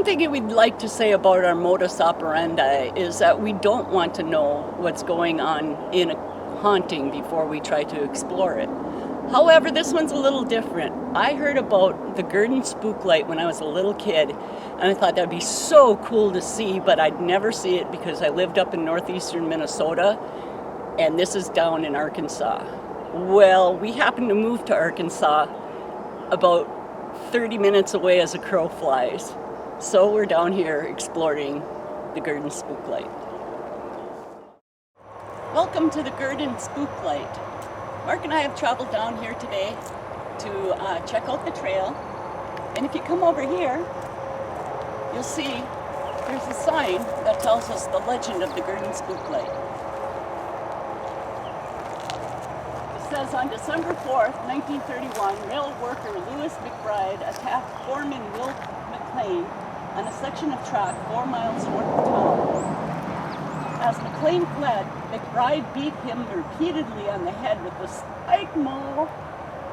one thing we'd like to say about our modus operandi is that we don't want to know what's going on in a haunting before we try to explore it. However, this one's a little different. I heard about the Gurdon Spook light when I was a little kid, and I thought that'd be so cool to see, but I'd never see it because I lived up in northeastern Minnesota, and this is down in Arkansas. Well, we happened to move to Arkansas about 30 minutes away as a crow flies. So we're down here exploring the Gurdon Spook light. Welcome to the Gurdon Spook light. Mark and I have traveled down here today to check out the trail. And if you come over here, you'll see there's a sign that tells us the legend of the Gurdon Spook light. It says on December 4th, 1931, rail worker Lewis McBride attacked foreman Will McLean on a section of track 4 miles north of town. As McLean fled, McBride beat him repeatedly on the head with the spike maul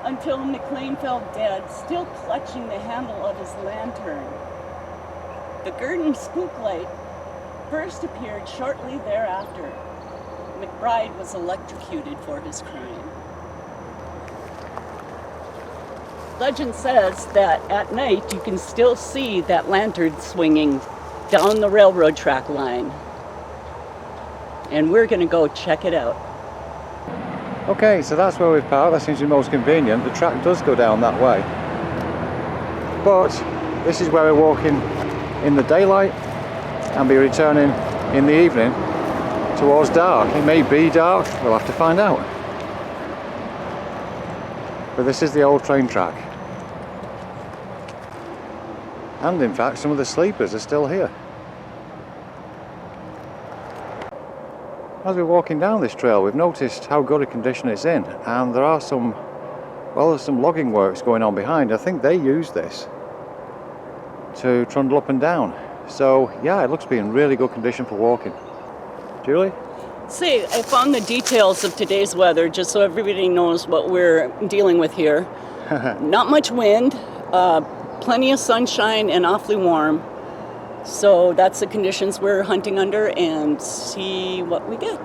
until McLean fell dead, still clutching the handle of his lantern. The Gurdon Spook light first appeared shortly thereafter. McBride was electrocuted for his crime. Legend says that at night you can still see that lantern swinging down the railroad track line. And we're going to go check it out. Okay, so that's where we've parked. That seems to be most convenient. The track does go down that way. But this is where we're walking in the daylight and be returning in the evening towards dark. It may be dark, we'll have to find out. But this is the old train track. And in fact, some of the sleepers are still here. As we're walking down this trail, we've noticed how good a condition it's in, and there are some, well, there's some logging works going on behind. I think they use this to trundle up and down. So yeah, it looks to be in really good condition for walking. Julie? See, I found the details of today's weather just so everybody knows what we're dealing with here. Not much wind, plenty of sunshine and awfully warm. So that's the conditions we're hunting under, and see what we get.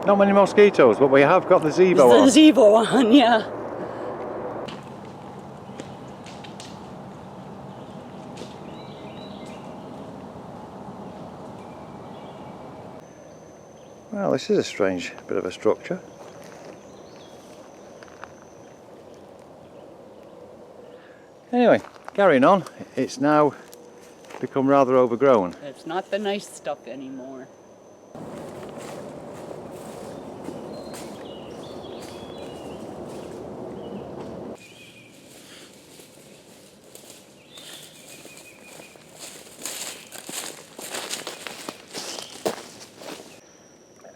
Not many mosquitoes, but we have got the Zevo on. The Zevo on, yeah. Well, this is a strange bit of a structure. Anyway, carrying on, it's now become rather overgrown. It's not the nice stuff anymore.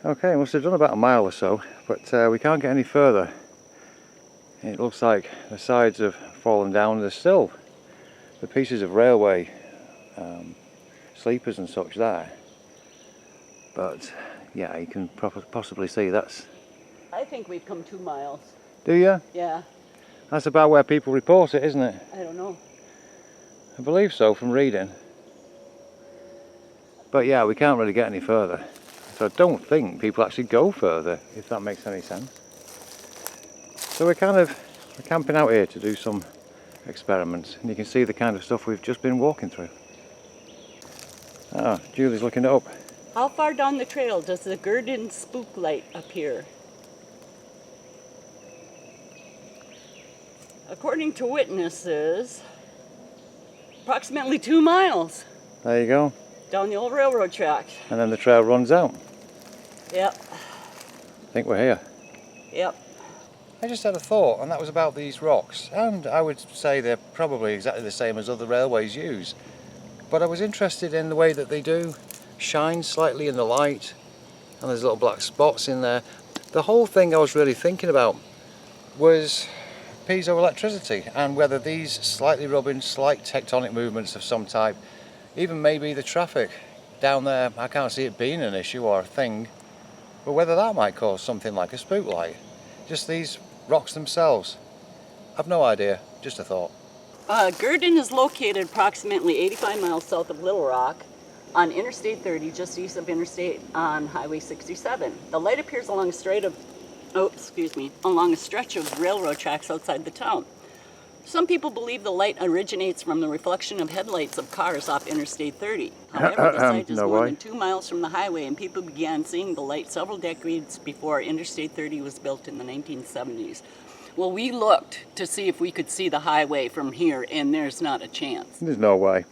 Okay, must have done about a mile or so, but we can't get any further. It looks like the sides have fallen down. There's still the pieces of railway sleepers and such there, but yeah, you can possibly see that's... I think we've come 2 miles. Do you? Yeah. That's about where people report it, isn't it? I don't know. I believe so from reading. But yeah, we can't really get any further. So I don't think people actually go further, if that makes any sense. So we're camping out here to do some experiments, and you can see the kind of stuff we've just been walking through. Ah, Julie's looking it up. How far down the trail does the Gurdon Spook light appear? According to witnesses, approximately 2 miles. There you go. Down the old railroad tracks. And then the trail runs out. Yep. I think we're here. Yep. I just had a thought, and that was about these rocks, and I would say they're probably exactly the same as other railways use, but I was interested in the way that they do shine slightly in the light, and there's little black spots in there. The whole thing I was really thinking about was piezoelectricity, and whether these slightly rubbing, slight tectonic movements of some type, even maybe the traffic down there, I can't see it being an issue or a thing, but whether that might cause something like a spook light. Just these rocks themselves. I've no idea, just a thought. Gurdon is located approximately 85 miles south of Little Rock on Interstate 30, just east of Interstate on Highway 67. The light appears along along a stretch of railroad tracks outside the town. Some people believe the light originates from the reflection of headlights of cars off Interstate 30. However, the site is more than 2 miles from the highway, and people began seeing the light several decades before Interstate 30 was built in the 1970s. Well, we looked to see if we could see the highway from here, and there's not a chance. There's no way.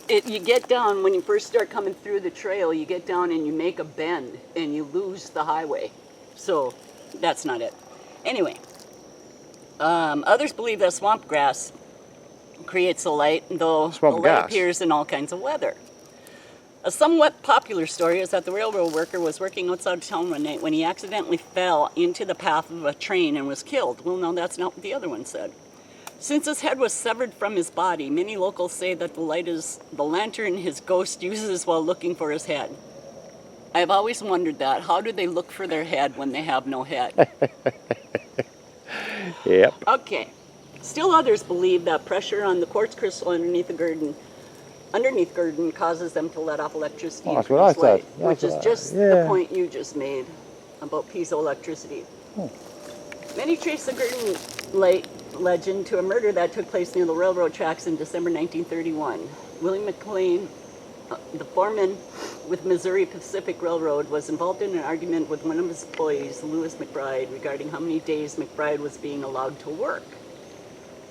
You get down, when you first start coming through the trail, you get down and you make a bend, and you lose the highway. So, that's not it. Anyway. Others believe that swamp grass creates the light, though the light appears in all kinds of weather. A somewhat popular story is that the railroad worker was working outside of town one night when he accidentally fell into the path of a train and was killed. Well, no, that's not what the other one said. Since his head was severed from his body, many locals say that the light is the lantern his ghost uses while looking for his head. I've always wondered that. How do they look for their head when they have no head? Yep. Okay. Still others believe that pressure on the quartz crystal underneath Gurdon causes them to let off electricity and produce light, which is just the point you just made about piezoelectricity. Many trace the Gurdon light legend to a murder that took place near the railroad tracks in December 1931. William McLean, the foreman with Missouri Pacific Railroad, was involved in an argument with one of his employees, Lewis McBride, regarding how many days McBride was being allowed to work.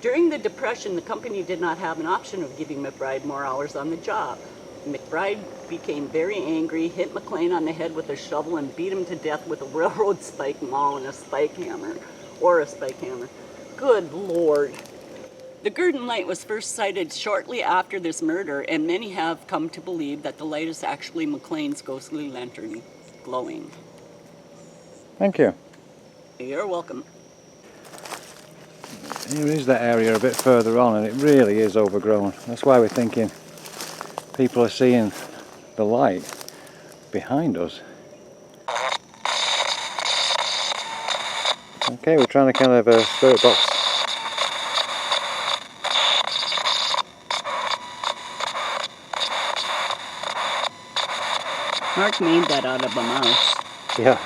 During the Depression, the company did not have an option of giving McBride more hours on the job. McBride became very angry, hit McLean on the head with a shovel, and beat him to death with a railroad spike maul and a spike hammer. Good Lord. The Gurdon light was first sighted shortly after this murder, and many have come to believe that the light is actually McLean's ghostly lantern glowing. Thank you. You're welcome. Here is that area a bit further on, and it really is overgrown. That's why we're thinking people are seeing the light behind us. Okay, we're trying to kind of a spirit box. Mark made that out of a mouse. Yeah.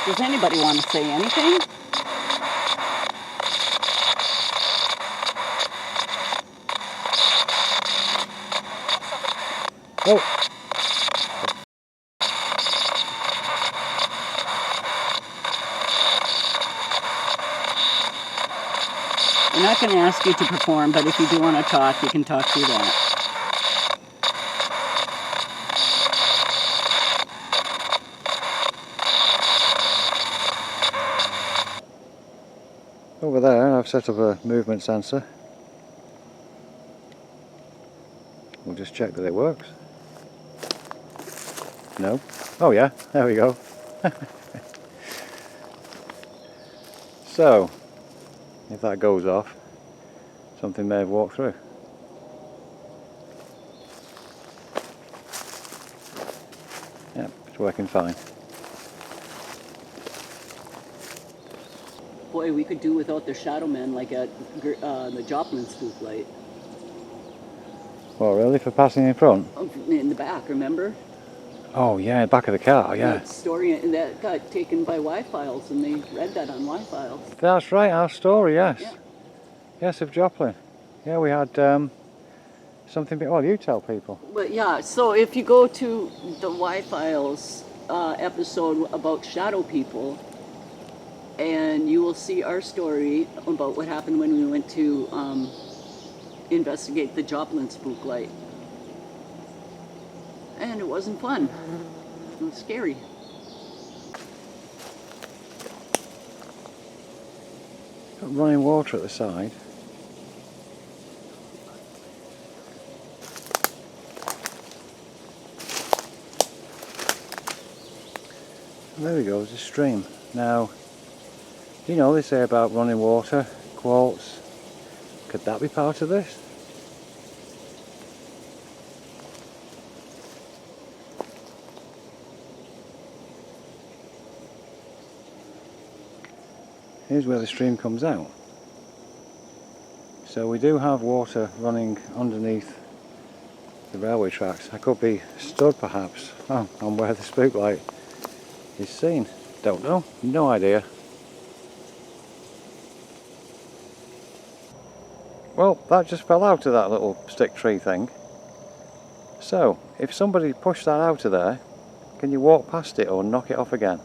Does anybody want to say anything? Oh. I'm not going to ask you to perform, but if you do want to talk, you can talk through that. Over there I've set up a movement sensor. We'll just check that it works. No? Oh yeah, there we go. So, if that goes off, something may have walked through. Yep, it's working fine. Boy, we could do without the shadow men like at the Joplin Spook light. Oh really, for passing in front? In the back, remember? Oh yeah, back of the car, yeah. That story that got taken by Y-Files, and they read that on Y-Files. That's right, our story, yes. Yeah. Yes, of Joplin. Yeah, we had something, well, you tell people. But yeah, so if you go to the Y-Files episode about shadow people, and you will see our story about what happened when we went to investigate the Joplin Spook light. And it wasn't fun. It was scary. Got running water at the side. There we go, there's a stream. Now, you know they say about running water, quartz. Could that be part of this? here's where the stream comes out. So we do have water running underneath the railway tracks. I could be stood perhaps on where the spook light is seen. Don't know, no idea. Well, that just fell out of that little stick tree thing. So, if somebody pushed that out of there, can you walk past it or knock it off again?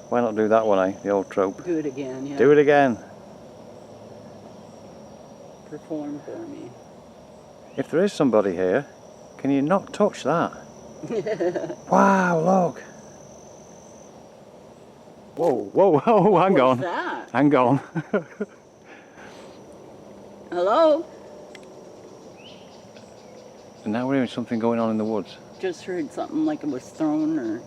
Why not do that one, eh? The old trope. Do it again, yeah. Do it again. Perform for me. If there is somebody here, can you not touch that? Wow, look. Whoa, whoa, whoa, hang on. What's that? Hang on. Hello? And now we're hearing something going on in the woods. Just heard something like it was thrown or...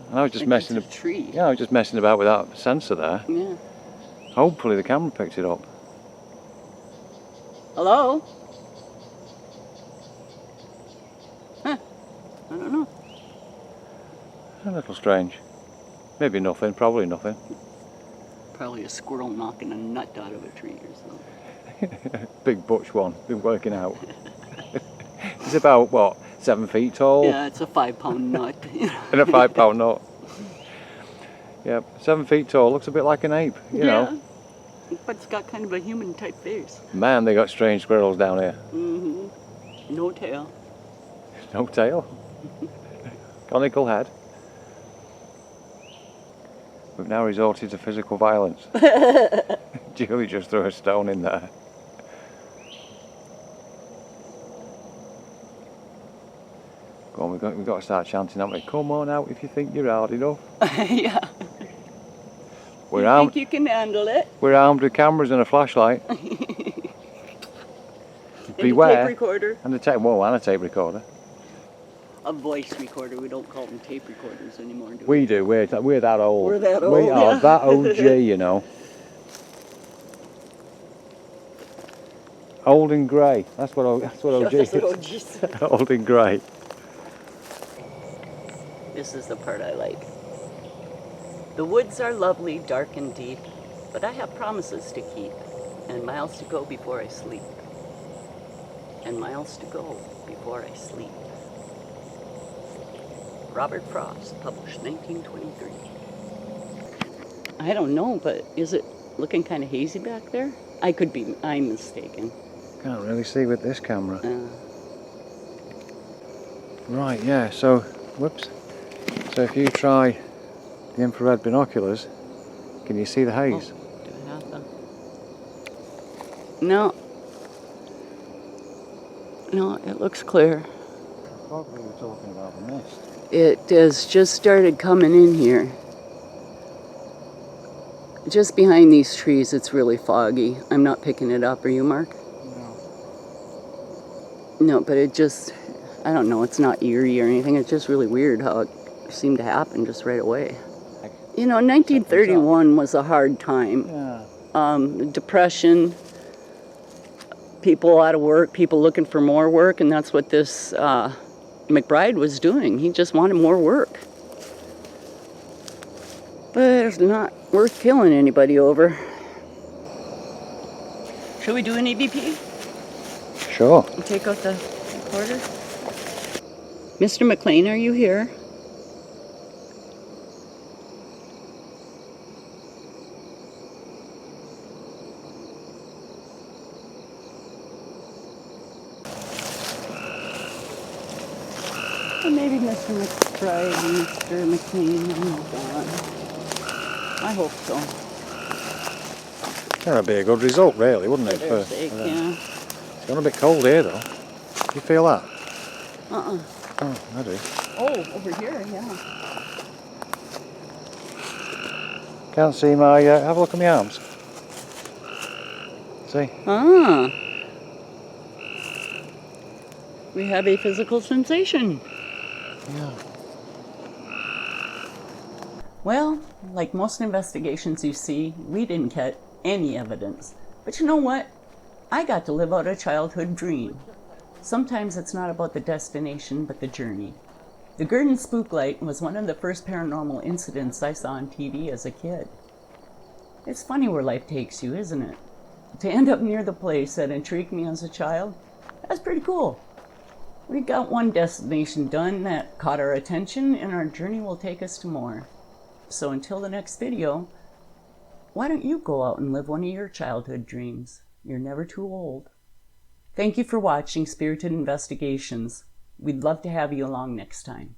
And I was just like messing it's a tree. Yeah, I was just messing about with that sensor there. Yeah. Hopefully the camera picked it up. Hello? Huh. I don't know. A little strange. Maybe nothing, probably nothing. Probably a squirrel knocking a nut out of a tree or something. Big butch one, been working out. It's about, what, 7 feet tall? Yeah, it's a 5-pound nut. And a 5-pound nut. Yep, 7 feet tall, looks a bit like an ape, you know. But it's got kind of a human type face. Man, they got strange squirrels down here. Mm-hmm. No tail. No tail. Conical head. We've now resorted to physical violence. Julie just threw a stone in there. Go on, we've got to start chanting, haven't we? Come on out if you think you're hard enough. Yeah. We're you armed. think you can handle it? We're armed with cameras and a flashlight. Beware. And a tape recorder. And a tape recorder. A voice recorder. We don't call them tape recorders anymore, do We do. We're that old. We're that old. We are that OG, you know. Old and grey. That's what OG That's what is. OG said. Old and grey. This is the part I like. The woods are lovely, dark and deep, but I have promises to keep, and miles to go before I sleep. And miles to go before I sleep. Robert Frost, published 1923. I don't know, but is it looking kind of hazy back there? I'm mistaken. Can't really see with this camera. Right, yeah, so, whoops. So if you try the infrared binoculars, can you see the haze? Oh, do I have them? No. No, it looks clear. Probably we're talking about the mist. It has just started coming in here. Just behind these trees, it's really foggy. I'm not picking it up. Are you, Mark? No. No, but it just, I don't know, it's not eerie or anything. It's just really weird how it seemed to happen just right away. You know, 1931 was a hard time. Yeah. Depression, people out of work, people looking for more work, and that's what this McBride was doing. He just wanted more work. But it's not worth killing anybody over. Should we do an EVP? Sure. Take out the recorder. Mr. McLean, are you here? Or maybe Mr. McBride and Mr. McLean are all gone. I hope so. That'd be a good result, really, wouldn't it? For their sake, yeah. It's gone a bit cold here, though. You feel that? Uh-uh. Oh, I do. Oh, over here, yeah. Can't see my... have a look at my arms. See? Ah. We have a physical sensation. Yeah. Well, like most investigations you see, we didn't get any evidence. But you know what? I got to live out a childhood dream. Sometimes it's not about the destination, but the journey. The Gurdon Spook light was one of the first paranormal incidents I saw on TV as a kid. It's funny where life takes you, isn't it? To end up near the place that intrigued me as a child, that's pretty cool. We got one destination done that caught our attention, and our journey will take us to more. So until the next video, why don't you go out and live one of your childhood dreams? You're never too old. Thank you for watching Spirited Investigations. We'd love to have you along next time.